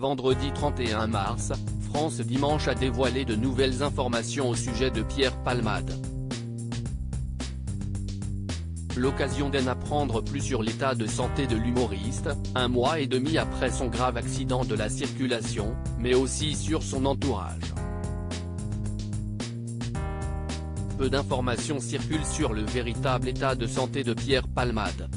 vendredi 31 mars, France Dimanche a dévoilé de nouvelles informations au sujet de Pierre Palmade. L'occasion d'en apprendre plus sur l'état de santé de l'humoriste, un mois et demi après son grave accident de la circulation, mais aussi sur son entourage. Peu d'informations circulent sur le véritable état de santé de Pierre Palmade.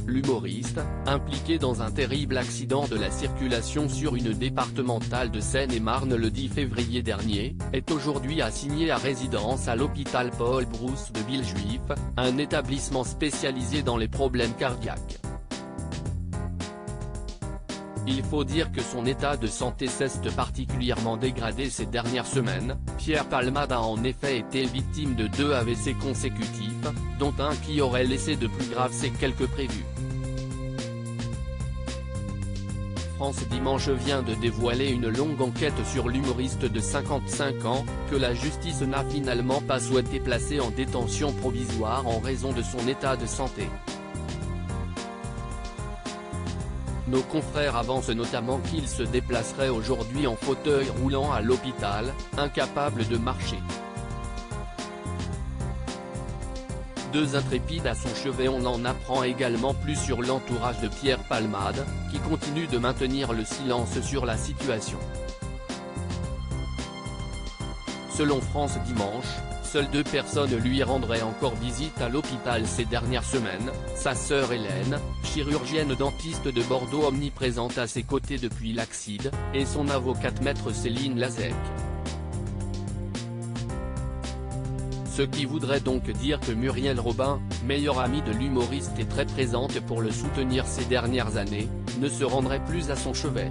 L'humoriste, impliqué dans un terrible accident de la circulation sur une départementale de Seine-et-Marne le 10 février dernier, est aujourd'hui assigné à résidence à l'hôpital Paul Brousse de Villejuif, un établissement spécialisé dans les problèmes cardiaques. Il faut dire que son état de santé s'est particulièrement dégradé ces dernières semaines. Pierre Palmade a en effet été victime de 2 AVC consécutifs, dont un qui aurait laissé de plus graves séquelles que prévu. France Dimanche vient de dévoiler une longue enquête sur l'humoriste de 55 ans, que la justice n'a finalement pas souhaité placer en détention provisoire en raison de son état de santé. Nos confrères avancent notamment qu'il se déplacerait aujourd'hui en fauteuil roulant à l'hôpital, incapable de marcher. 2 intrépides à son chevet. On en apprend également plus sur l'entourage de Pierre Palmade, qui continue de maintenir le silence sur la situation. Selon France Dimanche, seules 2 personnes lui rendraient encore visite à l'hôpital ces dernières semaines, sa sœur Hélène, chirurgienne dentiste de Bordeaux omniprésente à ses côtés depuis l'accident, et son avocate maître Céline Lazec. Ce qui voudrait donc dire que Muriel Robin, meilleure amie de l'humoriste et très présente pour le soutenir ces dernières années, ne se rendrait plus à son chevet.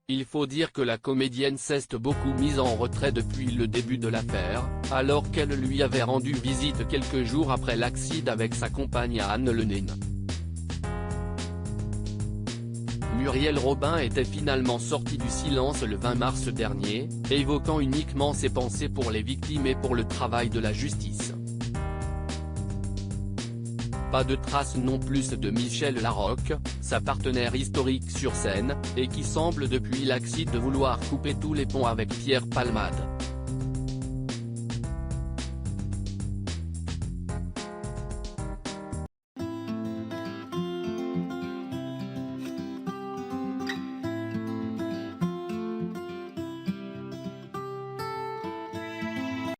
Il faut dire que la comédienne s'est beaucoup mise en retrait depuis le début de l'affaire, alors qu'elle lui avait rendu visite quelques jours après l'accident avec sa compagne Anne Lenine. Muriel Robin était finalement sortie du silence le 20 mars dernier, évoquant uniquement ses pensées pour les victimes et pour le travail de la justice. Pas de traces non plus de Michel Larocque, sa partenaire historique sur scène, et qui semble depuis l'accident vouloir couper tous les ponts avec Pierre Palmade.